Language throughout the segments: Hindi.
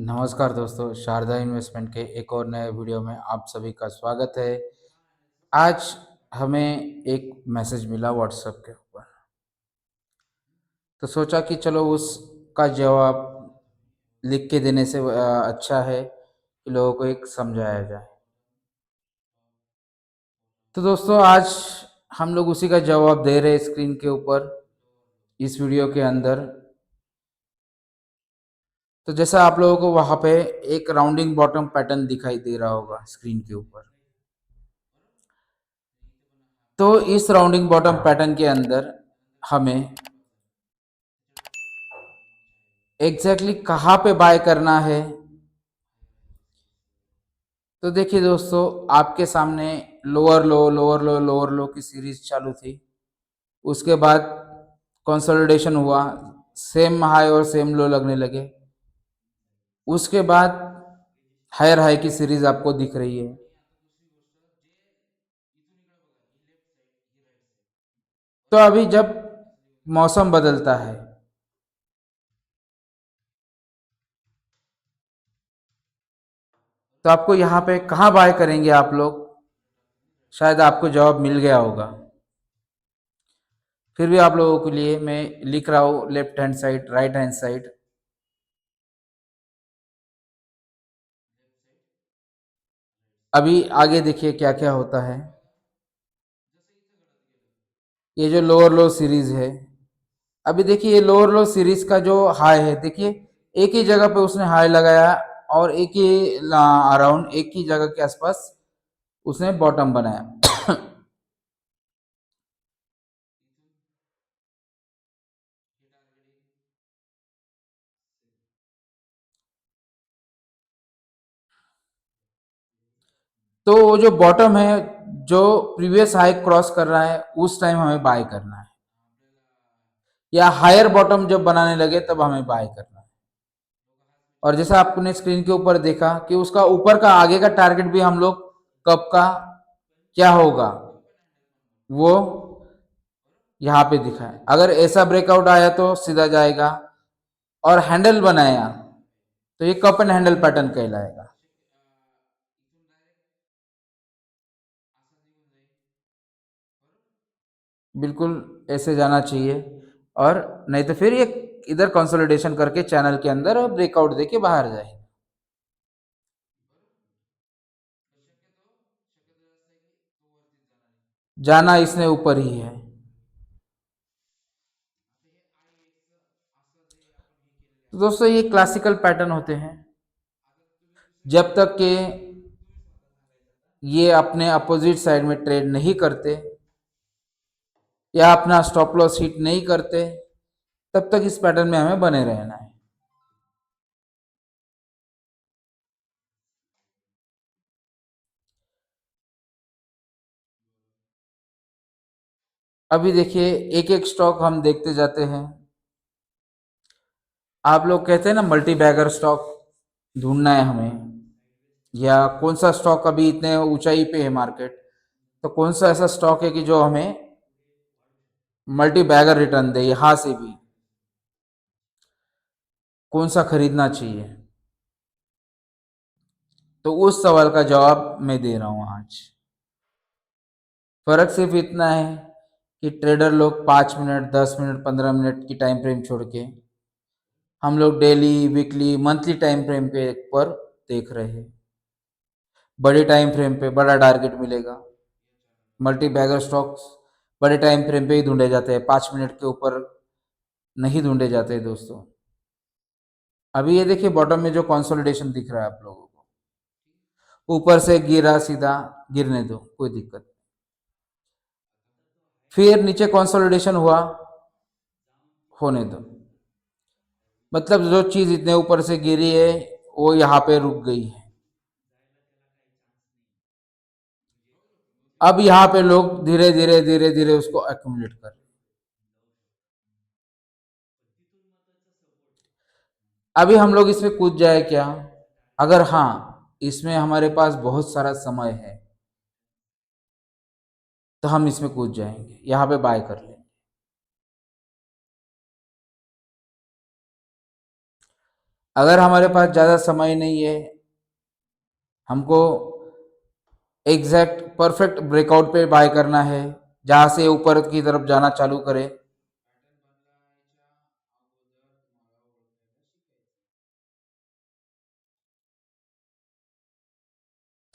नमस्कार दोस्तों, शारदा इन्वेस्टमेंट के एक और नए वीडियो में आप सभी का स्वागत है। आज हमें एक मैसेज मिला व्हाट्सएप के ऊपर, तो सोचा कि चलो उसका जवाब लिख के देने से अच्छा है कि लोगों को एक समझाया जाए। तो दोस्तों आज हम लोग उसी का जवाब दे रहे हैं स्क्रीन के ऊपर इस वीडियो के अंदर। तो जैसा आप लोगों को वहाँ पे एक राउंडिंग बॉटम पैटर्न दिखाई दे रहा होगा स्क्रीन के ऊपर, तो इस राउंडिंग बॉटम पैटर्न के अंदर हमें एग्जैक्टली कहाँ पे बाय करना है। तो देखिए दोस्तों, आपके सामने लोअर लो लोअर लो लोअर लो की सीरीज चालू थी। उसके बाद कंसोलिडेशन हुआ, सेम हाई और सेम लो लगने लगे। उसके बाद हायर हाई की सीरीज आपको दिख रही है। तो अभी जब मौसम बदलता है तो आपको यहाँ पे कहाँ बाय करेंगे आप लोग, शायद आपको जवाब मिल गया होगा। फिर भी आप लोगों के लिए मैं लिख रहा हूँ, left hand side, right hand side. अभी आगे देखिए क्या क्या होता है। ये जो लोअर लो सीरीज है, अभी देखिए ये लोअर लो सीरीज का जो हाई है, देखिए एक ही जगह पे उसने हाई लगाया और एक ही अराउंड एक ही जगह के आसपास उसने बॉटम बनाया। तो वो जो बॉटम है, जो प्रीवियस हाई क्रॉस कर रहा है, उस टाइम हमें बाय करना है, या हायर बॉटम जब बनाने लगे तब हमें बाय करना है। और जैसा आपने स्क्रीन के ऊपर देखा कि उसका ऊपर का आगे का टारगेट भी हम लोग कब का क्या होगा वो यहाँ पे दिखा है। अगर ऐसा ब्रेकआउट आया तो सीधा जाएगा, और हैंडल बनाया तो ये कप एंड हैंडल पैटर्न कहलाएगा। बिल्कुल ऐसे जाना चाहिए, और नहीं तो फिर ये इधर कंसोलिडेशन करके चैनल के अंदर ब्रेकआउट देके बाहर जाए। जाना इसने ऊपर ही है। तो दोस्तों ये क्लासिकल पैटर्न होते हैं, जब तक के ये अपने अपोजिट साइड में ट्रेड नहीं करते या अपना स्टॉप लॉस हिट नहीं करते, तब तक इस पैटर्न में हमें बने रहना है। अभी देखिए एक एक स्टॉक हम देखते जाते हैं। आप लोग कहते हैं ना मल्टी बैगर स्टॉक ढूंढना है हमें, या कौन सा स्टॉक अभी इतने ऊंचाई पे है मार्केट, तो कौन सा ऐसा स्टॉक है कि जो हमें मल्टी बैगर रिटर्न दे, यहां से भी कौन सा खरीदना चाहिए। तो उस सवाल का जवाब मैं दे रहा हूं आज। फर्क सिर्फ इतना है कि ट्रेडर लोग 5 मिनट 10 मिनट 15 मिनट की टाइम फ्रेम छोड़ के हम लोग daily weekly monthly time frame के पर देख रहे हैं। बड़ी टाइम फ्रेम पे बड़ा टारगेट मिलेगा। मल्टी बैगर स्टॉक्स बड़े टाइम फ्रेम पे ही ढूंढे जाते हैं, 5 मिनट के ऊपर नहीं ढूंढे जाते दोस्तों। अभी ये देखिए बॉटम में जो कंसोलिडेशन दिख रहा है आप लोगों को, ऊपर से गिरा, सीधा गिरने दो, कोई दिक्कत नहीं। फिर नीचे कंसोलिडेशन हुआ, होने दो। मतलब जो चीज इतने ऊपर से गिरी है वो यहाँ पे रुक गई है। अब यहाँ पे लोग धीरे धीरे धीरे धीरे उसको एक्यूमुलेट कर रहे हैं। अभी हम लोग इसमें कूद जाए क्या? अगर हाँ, इसमें हमारे पास बहुत सारा समय है तो हम इसमें कूद जाएंगे, यहाँ पे बाय कर लेंगे। अगर हमारे पास ज़्यादा समय नहीं है, हमको एग्जैक्ट परफेक्ट ब्रेकआउट पे बाय करना है जहां से ऊपर की तरफ जाना चालू करे,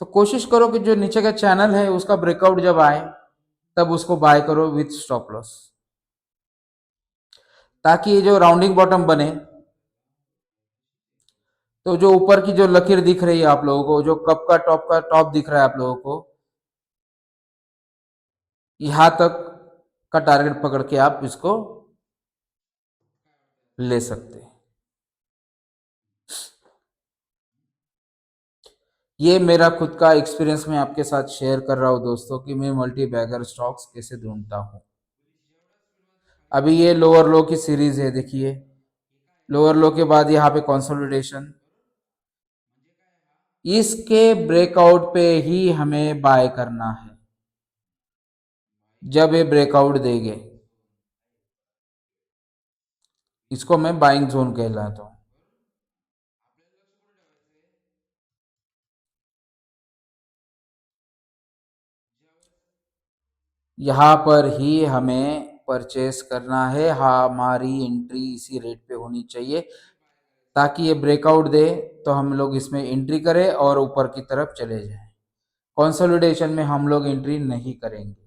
तो कोशिश करो कि जो नीचे का चैनल है उसका ब्रेकआउट जब आए तब उसको बाय करो विथ स्टॉप लॉस, ताकि ये जो राउंडिंग बॉटम बने, तो जो ऊपर की जो लकीर दिख रही है आप लोगों को, जो कप का टॉप दिख रहा है आप लोगों को, यहां तक का टारगेट पकड़ के आप इसको ले सकते हैं। ये मेरा खुद का एक्सपीरियंस मैं आपके साथ शेयर कर रहा हूँ दोस्तों कि मैं मल्टी बैगर स्टॉक्स कैसे ढूंढता हूँ। अभी ये लोअर लो की सीरीज है, देखिए लोअर लो के बाद यहाँ पे कंसोलिडेशन, इसके ब्रेकआउट पे ही हमें बाय करना है। जब ये ब्रेकआउट देंगे इसको मैं बाइंग जोन कहलाता हूँ। यहाँ पर ही हमें परचेस करना है, हमारी एंट्री इसी रेट पे होनी चाहिए ताकि ये ब्रेकआउट दे तो हम लोग इसमें एंट्री करें और ऊपर की तरफ चले जाएं। कंसोलिडेशन में हम लोग एंट्री नहीं करेंगे,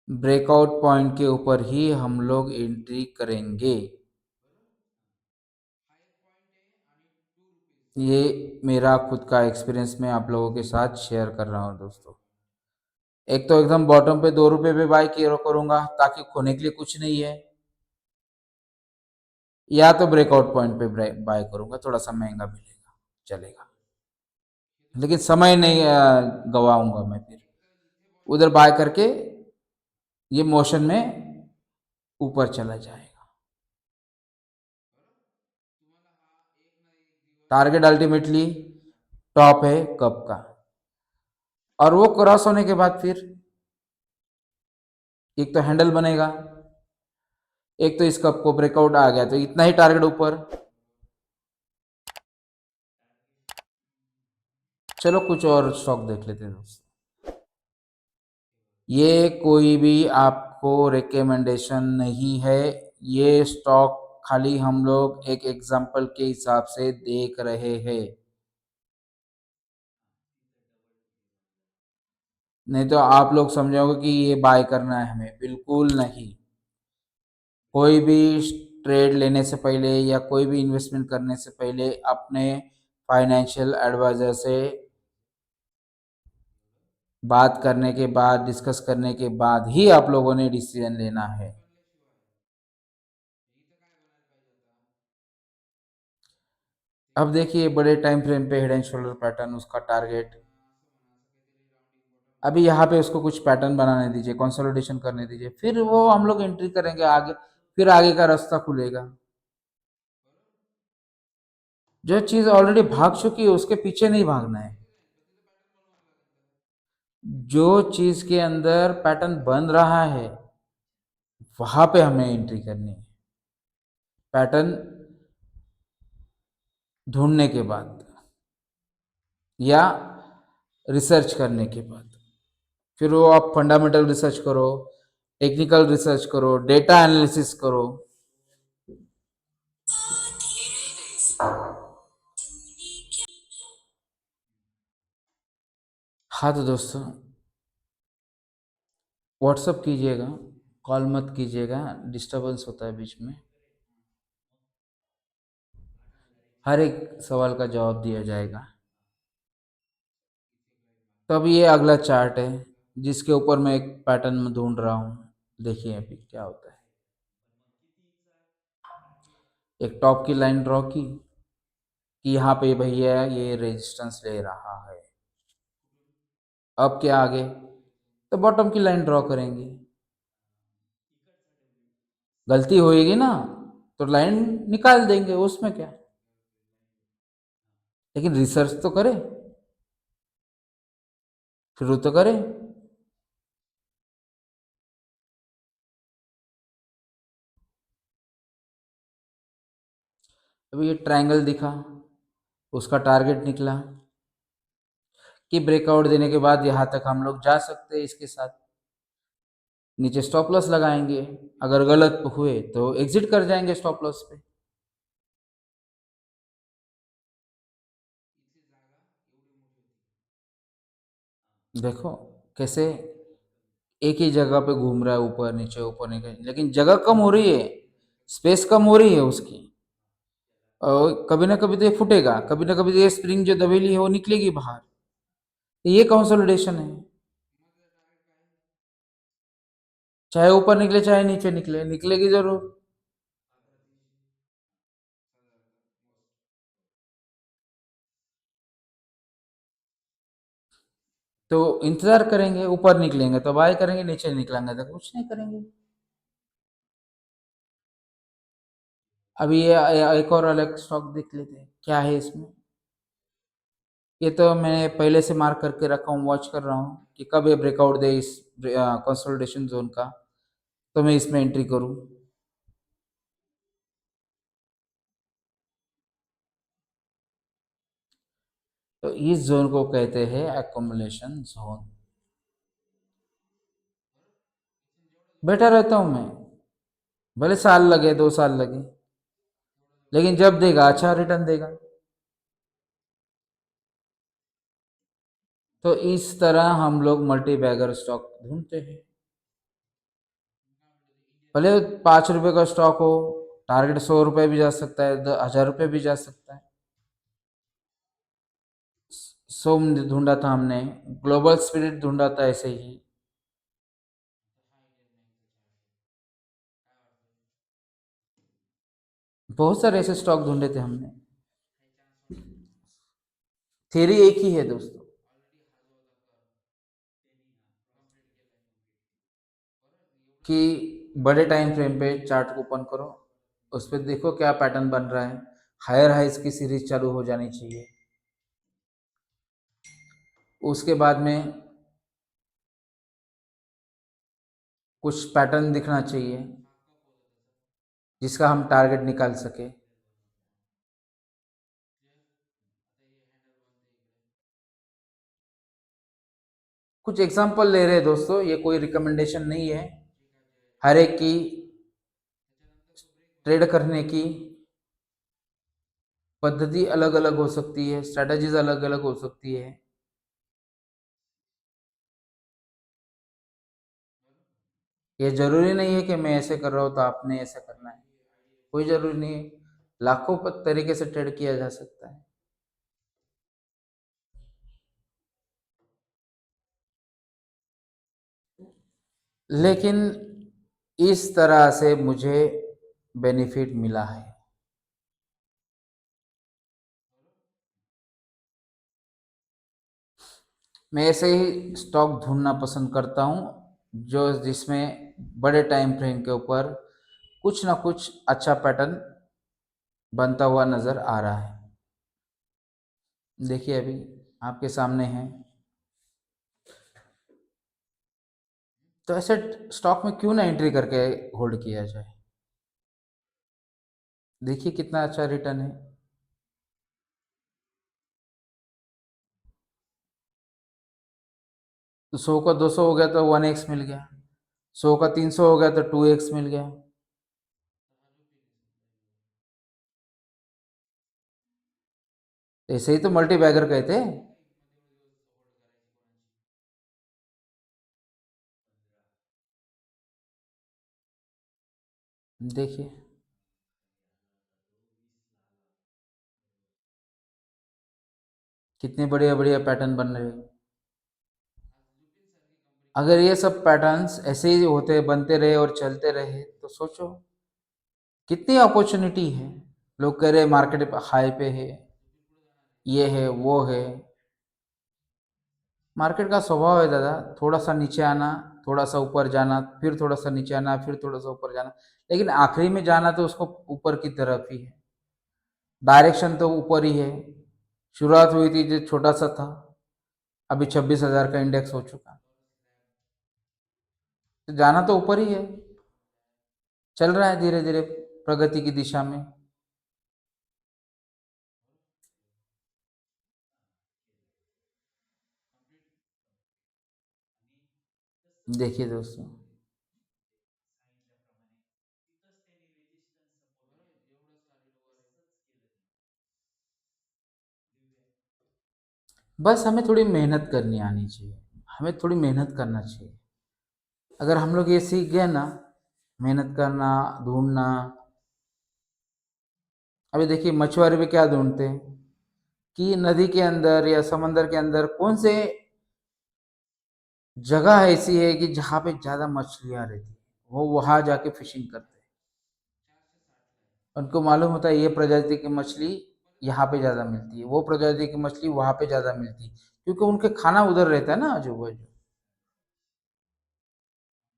ब्रेकआउट पॉइंट के ऊपर ही हम लोग एंट्री करेंगे। ये मेरा खुद का एक्सपीरियंस मैं आप लोगों के साथ शेयर कर रहा हूँ दोस्तों। एक तो एकदम बॉटम पे 2 रुपए पे बाय करूंगा ताकि खोने के लिए कुछ नहीं है, या तो ब्रेकआउट पॉइंट पे बाय करूंगा, थोड़ा सा महंगा मिलेगा चलेगा, लेकिन समय नहीं गवाऊंगा मैं, फिर उधर बाय करके ये मोशन में ऊपर चला जाएगा। टारगेट अल्टीमेटली टॉप है कप का, और वो क्रॉस होने के बाद फिर एक तो हैंडल बनेगा, एक तो इस कप को ब्रेकआउट आ गया तो इतना ही टारगेट ऊपर। चलो कुछ और स्टॉक देख लेते हैं दोस्तों। ये कोई भी आपको रिकमेंडेशन नहीं है, ये स्टॉक खाली हम लोग एक एग्जांपल के हिसाब से देख रहे हैं, नहीं तो आप लोग समझोगे कि ये बाय करना है हमें, बिल्कुल नहीं। कोई भी ट्रेड लेने से पहले या कोई भी इन्वेस्टमेंट करने से पहले अपने फाइनेंशियल एडवाइजर से बात करने के बाद, डिस्कस करने के बाद ही आप लोगों ने डिसीजन लेना है। अब देखिए बड़े टाइम फ्रेम पे हेड एंड शोल्डर पैटर्न, उसका टारगेट अभी यहाँ पे उसको कुछ पैटर्न बनाने दीजिए, कंसोलिडेशन करने दीजिए, फिर वो हम लोग एंट्री करेंगे आगे, फिर आगे का रास्ता खुलेगा। जो चीज ऑलरेडी भाग चुकी है उसके पीछे नहीं भागना है, जो चीज के अंदर पैटर्न बन रहा है वहां पे हमें एंट्री करनी है, पैटर्न ढूंढने के बाद या रिसर्च करने के बाद। फिर वो आप फंडामेंटल रिसर्च करो, टेक्निकल रिसर्च करो, डेटा एनालिसिस करो। हाँ तो दोस्तों व्हाट्सअप कीजिएगा, कॉल मत कीजिएगा, डिस्टरबेंस होता है बीच में। हर एक सवाल का जवाब दिया जाएगा। तो अब ये अगला चार्ट है जिसके ऊपर मैं एक पैटर्न ढूंढ रहा हूँ, देखिए अभी क्या होता है। एक टॉप की लाइन ड्रॉ की कि यहाँ पे भैया ये रेजिस्टेंस ले रहा है, अब क्या आगे, तो बॉटम की लाइन ड्रॉ करेंगे। गलती होएगी ना तो लाइन निकाल देंगे, उसमें क्या, लेकिन रिसर्च तो करें, शुरू तो करें। अब ये ट्रायंगल दिखा, उसका टारगेट निकला कि ब्रेकआउट देने के बाद यहाँ तक हम लोग जा सकते हैं इसके साथ। नीचे स्टॉप लॉस लगाएंगे, अगर गलत हुए तो एग्जिट कर जाएंगे स्टॉप लॉस पे। देखो कैसे एक ही जगह पे घूम रहा है, ऊपर नीचे, लेकिन जगह कम हो रही है, स्पेस कम हो रही है उसकी। और कभी ना कभी तो ये फूटेगा, कभी ना कभी तो ये स्प्रिंग जो दबेली है वो निकलेगी बाहर। तो ये कंसोलिडेशन है, चाहे ऊपर निकले चाहे नीचे निकले, निकलेगी जरूर। तो इंतजार करेंगे, ऊपर निकलेंगे तो बाय करेंगे, नीचे निकलेंगे तो कुछ नहीं करेंगे। अभी ये एक और अलग स्टॉक देख लेते हैं क्या है इसमें। ये तो मैंने पहले से मार्क करके रखा हूँ, वॉच कर रहा हूँ कि कब ये ब्रेकआउट दे इस कंसोलिडेशन जोन का, तो मैं इसमें एंट्री करूँ। तो इस जोन को कहते हैं एक्युमुलेशन जोन। बैठा रहता हूँ मैं, भले साल लगे 2 साल लगे, लेकिन जब देगा अच्छा रिटर्न देगा। तो इस तरह हम लोग मल्टी बैगर स्टॉक ढूंढते हैं। भले 5 रुपए का स्टॉक हो, टारगेट 100 रुपए भी जा सकता है, 1000 रुपये भी जा सकता है। सोम ढूंढा था हमने, ग्लोबल स्पिरिट ढूंढा था ऐसे ही। बहुत सारे ऐसे स्टॉक ढूंढे थे हमने। थ्योरी एक ही है दोस्तों, कि बड़े टाइम फ्रेम पे चार्ट को ओपन करो, उस पर देखो क्या पैटर्न बन रहा है, हायर हाइज की सीरीज चालू हो जानी चाहिए। उसके बाद में कुछ पैटर्न दिखना चाहिए जिसका हम टारगेट निकाल सके। कुछ एग्जांपल ले रहे हैं दोस्तों, ये कोई रिकमेंडेशन नहीं है। हर एक की ट्रेड करने की पद्धति अलग अलग हो सकती है, स्ट्रेटजीज अलग अलग हो सकती है। ये जरूरी नहीं है कि मैं ऐसे कर रहा हूँ तो आपने ऐसे करना है, कोई जरूरी नहीं है। लाखों तरीके से ट्रेड किया जा सकता है। लेकिन इस तरह से मुझे बेनिफिट मिला है। मैं ऐसे ही स्टॉक ढूंढना पसंद करता हूँ जो जिसमें बड़े टाइम फ्रेम के ऊपर कुछ ना कुछ अच्छा पैटर्न बनता हुआ नजर आ रहा है। देखिए अभी आपके सामने है। तो ऐसे स्टॉक में क्यों ना एंट्री करके होल्ड किया जाए। देखिए कितना अच्छा रिटर्न है। तो 100 का 200 हो गया तो 1x मिल गया, 100 का 300 हो गया तो 2x मिल गया। ऐसे ही तो मल्टी बैगर कहते हैं। देखिए कितने बढ़िया बढ़िया पैटर्न बन रहे हैं। अगर ये सब पैटर्न्स ऐसे ही होते बनते रहे और चलते रहे तो सोचो कितनी अपॉर्चुनिटी है। लोग कह रहे मार्केट हाई पे है, ये है वो है। मार्केट का स्वभाव है दादा, थोड़ा सा नीचे आना, थोड़ा सा ऊपर जाना, फिर थोड़ा सा नीचे आना, फिर थोड़ा सा ऊपर जाना, लेकिन आखिरी में जाना तो उसको ऊपर की तरफ ही है। डायरेक्शन तो ऊपर ही है। शुरुआत हुई थी जो छोटा सा था, अभी 26,000 का इंडेक्स हो चुका, तो जाना तो ऊपर ही है। चल रहा है धीरे धीरे प्रगति की दिशा में। देखिए दोस्तों, बस हमें थोड़ी मेहनत करनी आनी चाहिए, हमें थोड़ी मेहनत करना चाहिए। अगर हम लोग ये सीख गए ना, मेहनत करना, ढूंढना। अभी देखिए मछुआरे भी क्या ढूंढते हैं कि नदी के अंदर या समंदर के अंदर कौन से जगह ऐसी है कि जहाँ पे ज्यादा मछलियां रहती है, वो वहां जाके फिशिंग करते हैं। उनको मालूम होता है ये प्रजाति की मछली यहाँ पे ज्यादा मिलती है, वो प्रजाति की मछली वहां पे ज्यादा मिलती है, क्योंकि उनके खाना उधर रहता है ना आजू बाजू,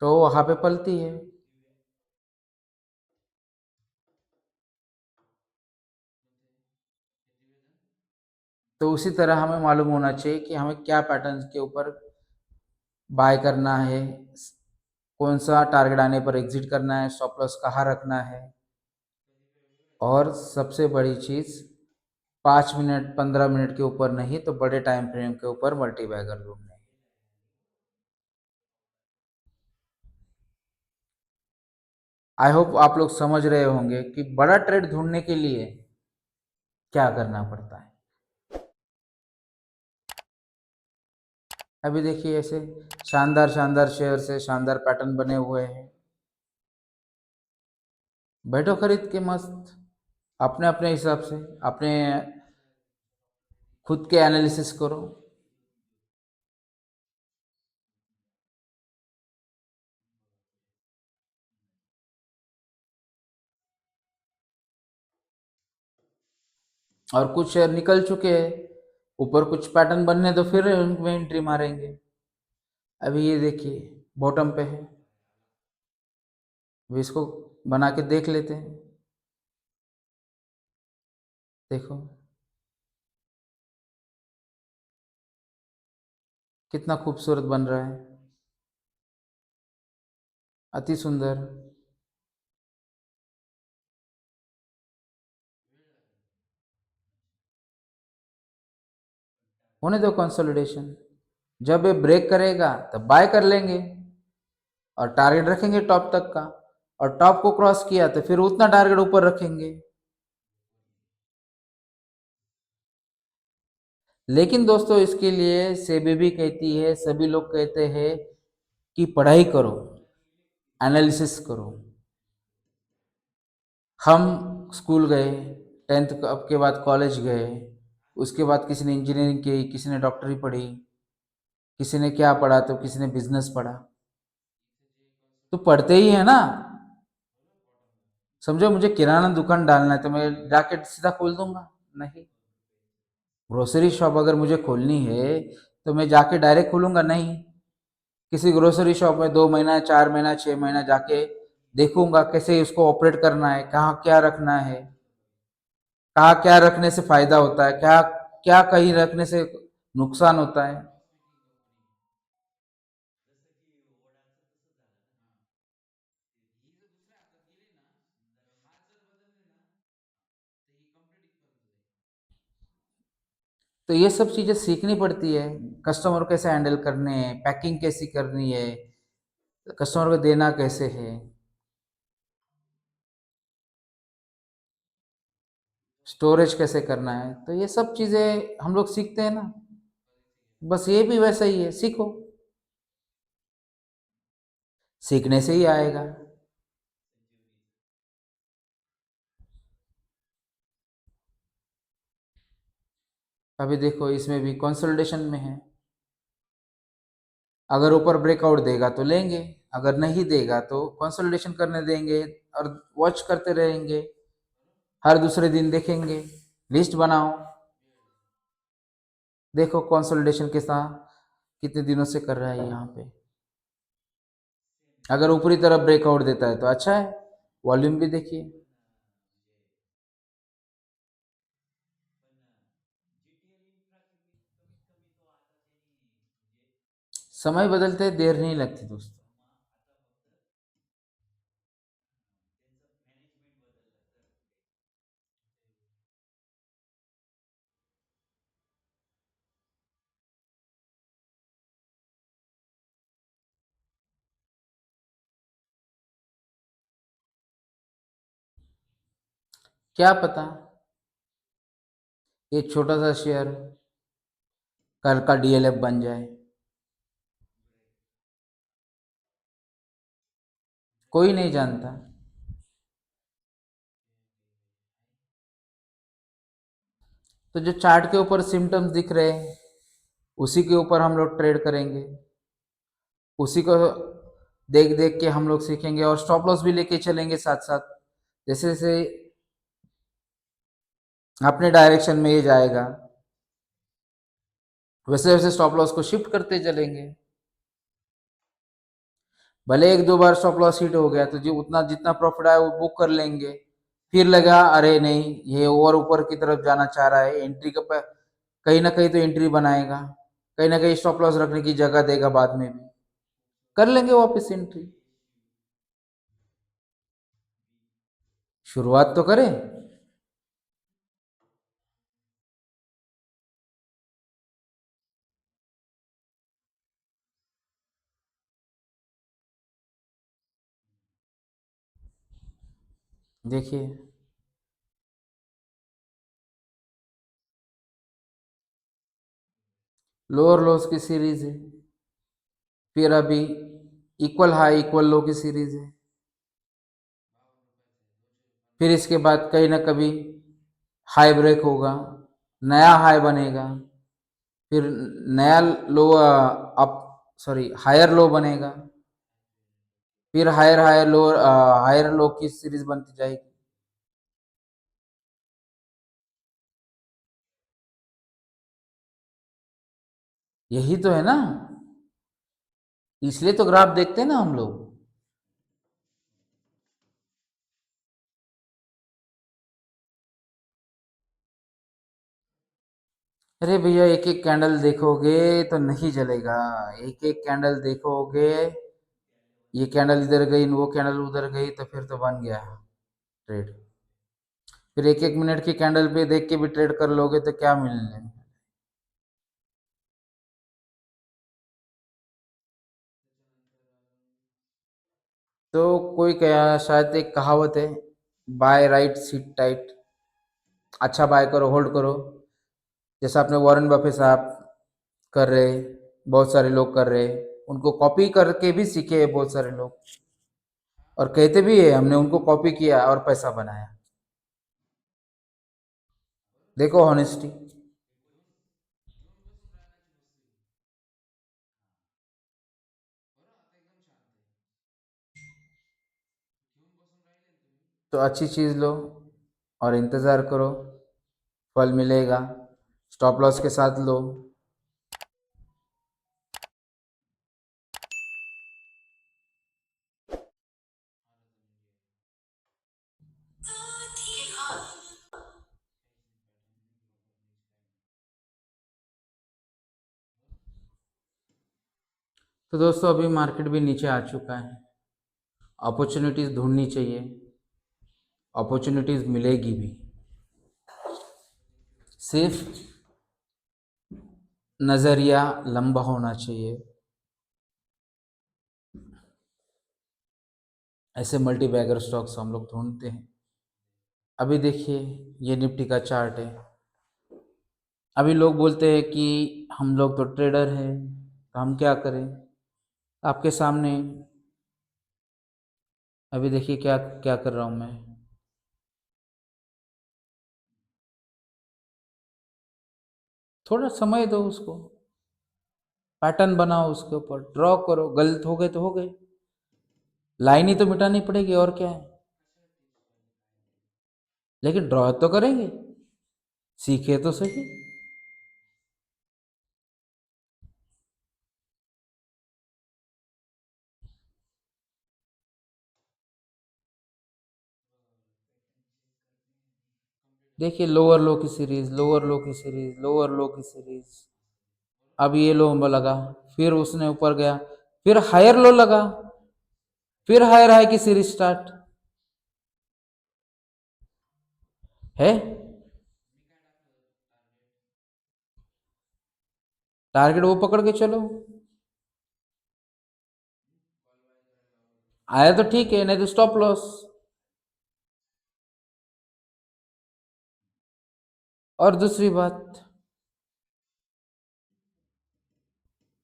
तो वो वहां पे पलती है। तो उसी तरह हमें मालूम होना चाहिए कि हमें क्या पैटर्न के ऊपर बाय करना है, कौन सा टारगेट आने पर एग्जिट करना है, स्टॉप लॉस कहाँ रखना है, और सबसे बड़ी चीज 5 मिनट 15 मिनट के ऊपर नहीं तो बड़े टाइम फ्रेम के ऊपर मल्टी बैगर ढूंढने हैं। आई होप आप लोग समझ रहे होंगे कि बड़ा ट्रेड ढूंढने के लिए क्या करना पड़ता है। अभी देखिए ऐसे शानदार शानदार शेयर से शानदार पैटर्न बने हुए हैं, बैठो खरीद के मस्त, अपने अपने हिसाब से, अपने खुद के एनालिसिस करो। और कुछ शेयर निकल चुके हैं, ऊपर कुछ पैटर्न बनने तो फिर उनमें एंट्री मारेंगे। अभी ये देखिए बॉटम पे है, अभी इसको बना के देख लेते हैं। देखो कितना खूबसूरत बन रहा है, अति सुंदर। होने दो कंसोलिडेशन, जब ये ब्रेक करेगा तब बाय कर लेंगे और टारगेट रखेंगे टॉप तक का, और टॉप को क्रॉस किया तो फिर उतना टारगेट ऊपर रखेंगे। लेकिन दोस्तों इसके लिए सेबी भी कहती है, सभी लोग कहते हैं कि पढ़ाई करो, एनालिसिस करो। हम स्कूल गए, टेंथ अब के बाद कॉलेज गए, उसके बाद किसी ने इंजीनियरिंग की, किसी ने डॉक्टरी पढ़ी, किसी ने क्या पढ़ा तो किसी ने बिजनेस पढ़ा, तो पढ़ते ही है ना। समझो मुझे किराना दुकान डालना है तो मैं जाके सीधा खोल दूंगा? नहीं। ग्रोसरी शॉप अगर मुझे खोलनी है तो मैं जाके डायरेक्ट खोलूंगा? नहीं। किसी ग्रोसरी शॉप में 2 महीना 4 महीना 6 महीना जाके देखूंगा कैसे उसको ऑपरेट करना है, कहाँ क्या रखना है, कहाँ क्या रखने से फायदा होता है, क्या क्या कहीं रखने से नुकसान होता है। तो ये सब चीजें सीखनी पड़ती है, कस्टमर को कैसे हैंडल करने हैं, पैकिंग कैसी करनी है, कस्टमर को देना कैसे है, स्टोरेज कैसे करना है, तो ये सब चीजें हम लोग सीखते हैं ना। बस ये भी वैसा ही है, सीखो, सीखने से ही आएगा। अभी देखो इसमें भी कंसोलिडेशन में है, अगर ऊपर ब्रेकआउट देगा तो लेंगे, अगर नहीं देगा तो कंसोलिडेशन करने देंगे और वॉच करते रहेंगे, हर दूसरे दिन देखेंगे, लिस्ट बनाओ, देखो कंसोलिडेशन के साथ कितने दिनों से कर रहा है यहाँ पे। अगर ऊपरी तरफ ब्रेकआउट देता है तो अच्छा है, वॉल्यूम भी देखिए। समय बदलते देर नहीं लगती दोस्तों। क्या पता, ये छोटा सा शेयर कल का डीएलएफ बन जाए, कोई नहीं जानता। तो जो चार्ट के ऊपर सिम्टम्स दिख रहे हैं उसी के ऊपर हम लोग ट्रेड करेंगे, उसी को देख देख के हम लोग सीखेंगे और स्टॉप लॉस भी लेके चलेंगे साथ साथ। जैसे जैसे अपने डायरेक्शन में ये जाएगा वैसे वैसे स्टॉप लॉस को शिफ्ट करते चलेंगे। भले एक दो बार स्टॉप लॉस हिट हो गया तो जो उतना जितना प्रॉफिट आया वो बुक कर लेंगे, फिर लगा अरे नहीं ये और ऊपर की तरफ जाना चाह रहा है, एंट्री का कहीं ना कहीं तो एंट्री बनाएगा, कहीं ना कहीं स्टॉप लॉस रखने की जगह देगा, बाद में भी कर लेंगे वापस एंट्री। शुरुआत तो करें। देखिए लोअर लॉस की सीरीज है, फिर अभी इक्वल हाई इक्वल लो की सीरीज है, फिर इसके बाद कहीं ना कभी हाई ब्रेक होगा, नया हाई बनेगा, फिर नया low up sorry higher low बनेगा, फिर higher higher low higher low की सीरीज बनती जाएगी। यही तो है ना, इसलिए तो ग्राफ देखते हैं ना हम लोग। अरे भैया एक एक कैंडल देखोगे तो नहीं चलेगा, एक एक कैंडल देखोगे, ये कैंडल इधर गई वो कैंडल उधर गई तो फिर तो बन गया ट्रेड। फिर एक एक मिनट की कैंडल पे देख के भी ट्रेड कर लोगे तो क्या मिलने। तो कोई क्या शायद एक कहावत है, बाय राइट सिट टाइट, अच्छा बाय करो होल्ड करो, जैसा अपने वॉरेन बफे साहब कर रहे, बहुत सारे लोग कर रहे, उनको कॉपी करके भी सीखे हैं बहुत सारे लोग, और कहते भी है हमने उनको कॉपी किया और पैसा बनाया। देखो हॉनेस्टी। तो अच्छी चीज़ लो और इंतज़ार करो, फल मिलेगा, स्टॉप लॉस के साथ लो। तो दोस्तों अभी मार्केट भी नीचे आ चुका है, अपॉर्चुनिटीज़ ढूंढनी चाहिए, अपॉर्चुनिटीज़ मिलेगी भी, सिर्फ नज़रिया लंबा होना चाहिए। ऐसे मल्टी बैगर स्टॉक्स हम लोग ढूंढते हैं। अभी देखिए ये निफ्टी का चार्ट है, अभी लोग बोलते हैं कि हम लोग तो ट्रेडर हैं तो हम क्या करें, आपके सामने अभी देखिए क्या क्या कर रहा हूँ मैं। थोड़ा समय दो उसको, पैटर्न बनाओ, उसके ऊपर ड्रॉ करो, गलत हो गए तो हो गए, लाइन ही तो मिटानी पड़ेगी और क्या है, लेकिन ड्रॉ तो करेंगे, सीखे तो सही। देखिए लोअर लो की सीरीज, लोअर लो की सीरीज, लोअर लो की सीरीज, अब ये लो लगा, फिर उसने ऊपर गया, फिर हायर लो लगा, फिर हायर हाई की सीरीज स्टार्ट है। टारगेट वो पकड़ के चलो, आया तो ठीक है नहीं तो स्टॉप लॉस। और दूसरी बात,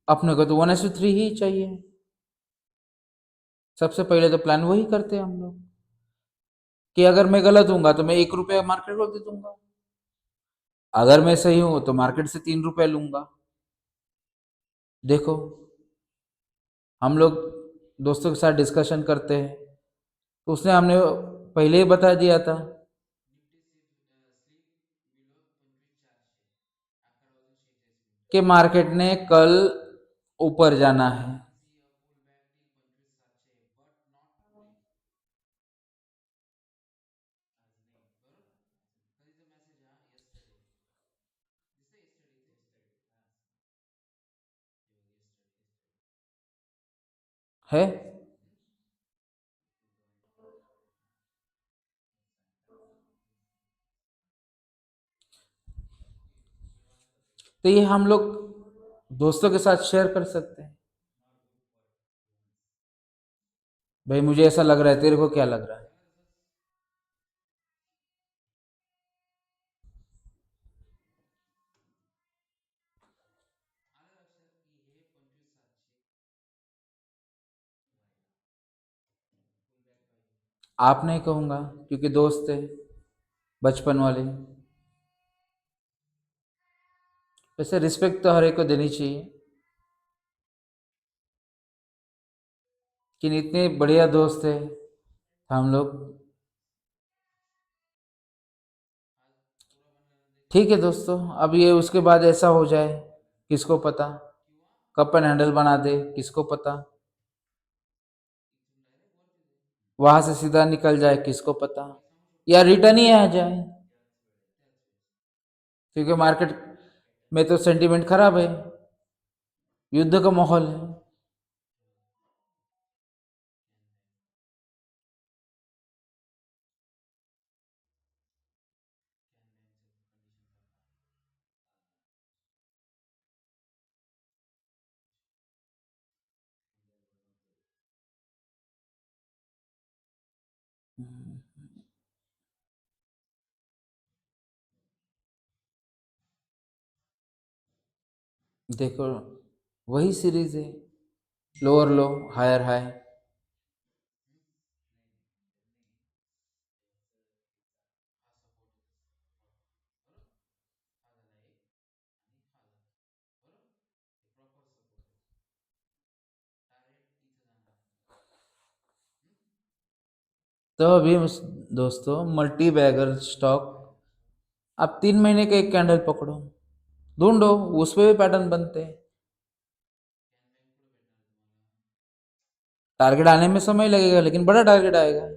अपने को तो 1:3 ही चाहिए। सबसे पहले तो प्लान वही करते हैं हम लोग कि अगर मैं गलत हूंगा तो मैं 1 रुपया मार्केट को दे दूंगा, अगर मैं सही हूं तो मार्केट से 3 रुपए लूंगा। देखो, हम लोग दोस्तों के साथ डिस्कशन करते हैं, तो उसने हमने पहले ही बता दिया था कि मार्केट ने कल ऊपर जाना है। है, तो ये हम लोग दोस्तों के साथ शेयर कर सकते हैं। भाई मुझे ऐसा लग रहा है, तेरे को क्या लग रहा है? आप नहीं कहूंगा क्योंकि दोस्त है बचपन वाले। वैसे रिस्पेक्ट तो हर एक को देनी चाहिए, कि इतने बढ़िया दोस्त है हम लोग। ठीक है दोस्तों, अब ये उसके बाद ऐसा हो जाए, किसको पता, कप एंड हैंडल बना दे, किसको पता, वहां से सीधा निकल जाए, किसको पता, या रिटर्न ही आ जाए, क्योंकि मार्केट में तो सेंटीमेंट खराब है, युद्ध का माहौल है। देखो, वही सीरीज है, लोअर लो हायर हाई। तो अभी दोस्तों, मल्टी बैगर स्टॉक, आप 3 महीने का एक कैंडल पकड़ो, ढूंढो, उसमें भी पैटर्न बनते हैं। टारगेट आने में समय लगेगा, लेकिन बड़ा टारगेट आएगा।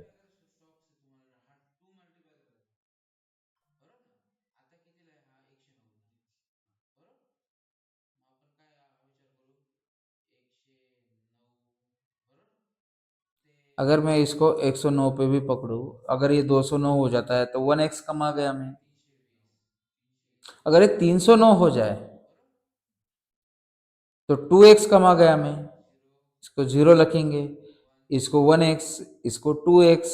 अगर मैं इसको 109 पे भी पकड़ू, अगर ये 209 हो जाता है तो 1x कमा गया मैं। अगर ये 309 हो जाए तो 2x कमा गया मैं। इसको जीरो रखेंगे, इसको 1x, इसको 2x,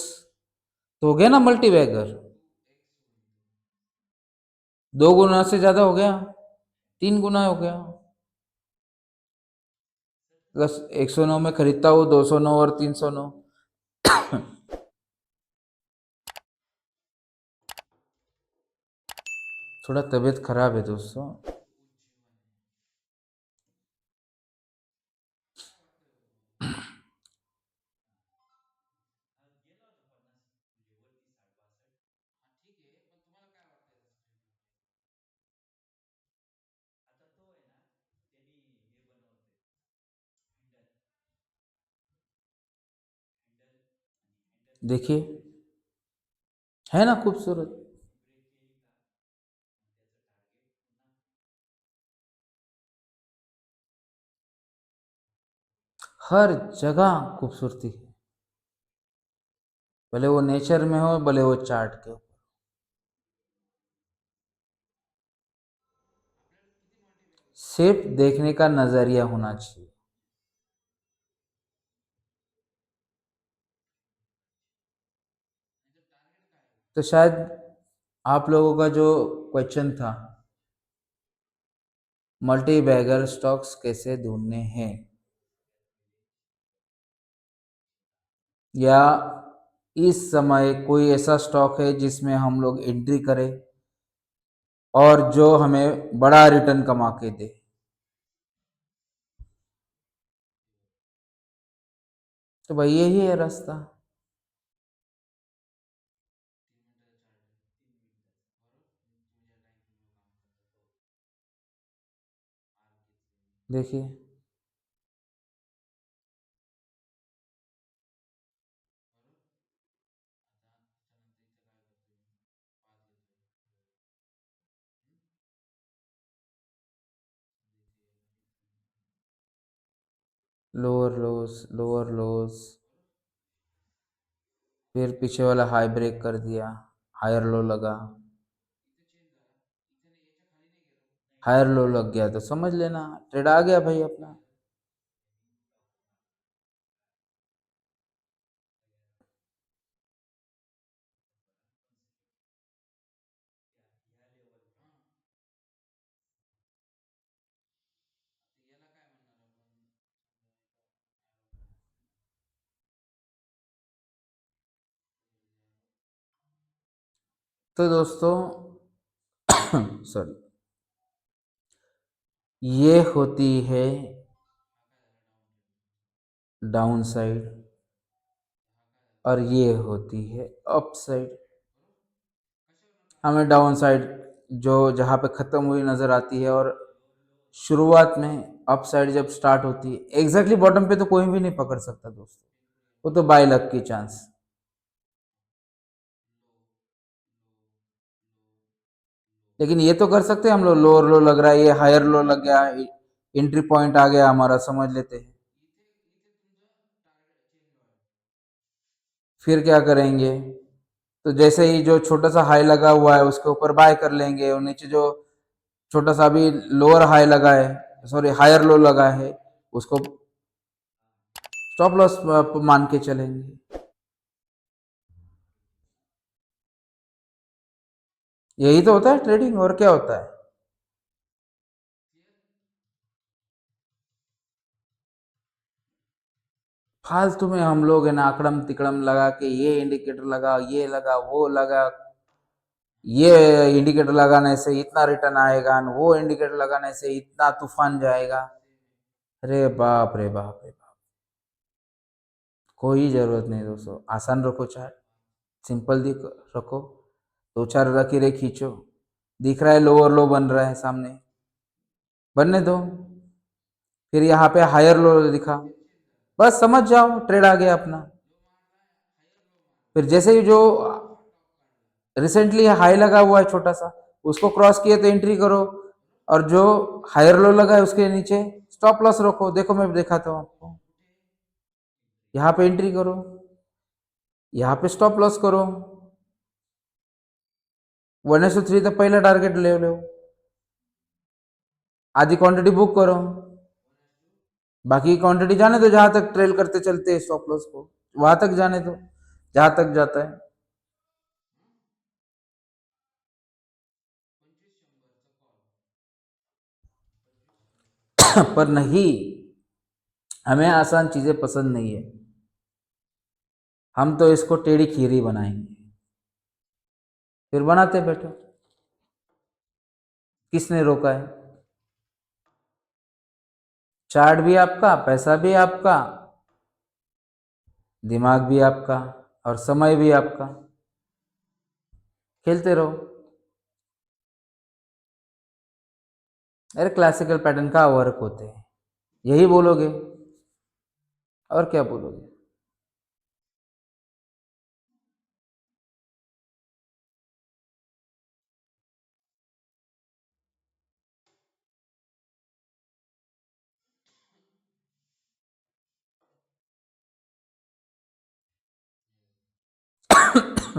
तो हो गया ना मल्टी बैगर। 2 गुना से ज्यादा हो गया, 3 गुना हो गया। अगर 109 में खरीदता हूँ, 209 और 309। थोड़ा तबीयत खराब है दोस्तों। देखिए, है ना खूबसूरत? हर जगह खूबसूरती है, भले वो नेचर में हो, भले वो चार्ट के हो। सिर्फ देखने का नजरिया होना चाहिए। तो शायद आप लोगों का जो क्वेश्चन था, मल्टी बैगर स्टॉक्स कैसे ढूंढने हैं, या इस समय कोई ऐसा स्टॉक है जिसमें हम लोग एंट्री करें और जो हमें बड़ा रिटर्न कमा के दे। तो भाई यही है रास्ता। देखिए, लोअर लोस, फिर पीछे वाला हाई ब्रेक कर दिया, हायर लो लगा, हायर लो लग गया तो समझ लेना ट्रेड आ गया भाई अपना। तो दोस्तों सॉरी, ये होती है डाउन साइड और ये होती है अप साइड। हमें डाउन साइड जो जहाँ पे ख़त्म हुई नज़र आती है, और शुरुआत में अप साइड जब स्टार्ट होती है, एग्जैक्टली बॉटम पे तो कोई भी नहीं पकड़ सकता दोस्तों, वो तो बाय लक की चांस। लेकिन ये तो कर सकते हैं हम लोग, लोअर लो लग रहा है, ये हायर लो लग गया, एंट्री पॉइंट आ गया हमारा, समझ लेते हैं। फिर क्या करेंगे, तो जैसे ही जो छोटा सा हाई लगा हुआ है उसके ऊपर बाय कर लेंगे, और नीचे जो छोटा सा अभी लोअर हाई लगा है, सॉरी हायर लो लगा है, उसको स्टॉप लॉस मान के चलेंगे। यही तो होता है ट्रेडिंग, और क्या होता है। फालतू में हम लोग है ना अकड़म तिकड़म लगा के, ये इंडिकेटर लगा, ये लगा, वो लगा, ये इंडिकेटर लगाने से इतना रिटर्न आएगा, वो इंडिकेटर लगाने से इतना तूफान जाएगा। अरे बाप रे बाप रे बाप, कोई जरूरत नहीं दोस्तों। आसान रखो चार्ट, सिंपल दिख रखो, दो चार लकीरें खींचो, दिख रहा है लोअर लो बन रहा है सामने, बनने दो। फिर यहाँ पे हायर लो दिखा, बस समझ जाओ ट्रेड आ गया अपना। फिर जैसे ही जो रिसेंटली हाई लगा हुआ है छोटा सा, उसको क्रॉस किए तो एंट्री करो, और जो हायर लो लगा है उसके नीचे स्टॉप लॉस रखो। देखो मैं दिखाता हूँ आपको, यहाँ पे एंट्री करो, यहाँ पे स्टॉप लॉस करो, 1:3 तक पहला टारगेट ले लो, आधी क्वांटिटी बुक करो, बाकी क्वांटिटी जाने दो, जहां तक ट्रेल करते चलते स्टॉप लॉस को वहां तक जाने दो जहां तक जाता है। पर नहीं, हमें आसान चीजें पसंद नहीं है, हम तो इसको टेढ़ी खीरी बनाएंगे। फिर बनाते बैठो, किसने रोका है। चार्ट भी आपका, पैसा भी आपका, दिमाग भी आपका, और समय भी आपका। खेलते रहो। अरे क्लासिकल पैटर्न का वर्क होते हैं, यही बोलोगे, और क्या बोलोगे।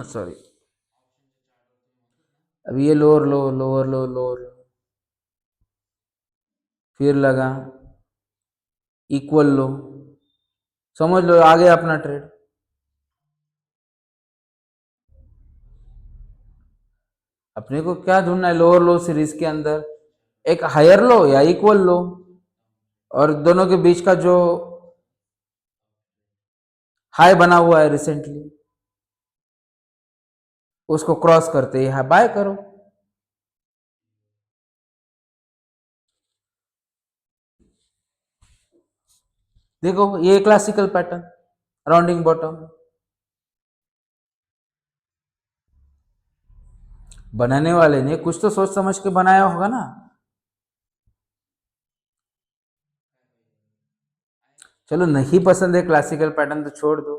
सॉरी, अब ये लोअर लो, लोअर लो, लोअर लो, फिर लगा इक्वल लो, समझ लो आ गया अपना ट्रेड। अपने को क्या ढूंढना है, लोअर लो सीरीज के अंदर एक हायर लो या इक्वल लो, और दोनों के बीच का जो हाई बना हुआ है रिसेंटली उसको क्रॉस करते ही बाय करो। देखो ये क्लासिकल पैटर्न, राउंडिंग बॉटम बनाने वाले ने कुछ तो सोच समझ के बनाया होगा ना। चलो नहीं पसंद है क्लासिकल पैटर्न तो छोड़ दो,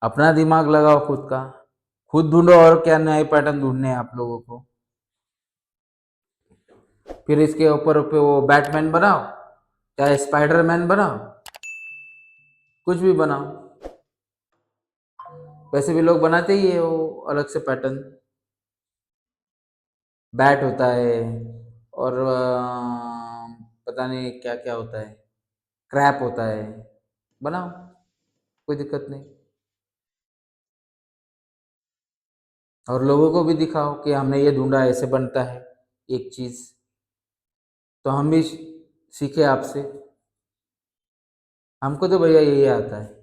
अपना दिमाग लगाओ खुद का, खुद ढूंढो और क्या नए पैटर्न ढूंढने हैं आप लोगों को। फिर इसके ऊपर पे वो बैटमैन बनाओ, चाहे स्पाइडरमैन बनाओ, कुछ भी बनाओ। वैसे भी लोग बनाते ही है वो अलग से पैटर्न, बैट होता है और पता नहीं क्या क्या होता है, क्रैप होता है, बनाओ, कोई दिक्कत नहीं। और लोगों को भी दिखाओ कि हमने ये ढूंढा, ऐसे बनता है एक चीज, तो हम भी सीखे आपसे। हमको तो भैया यही आता है।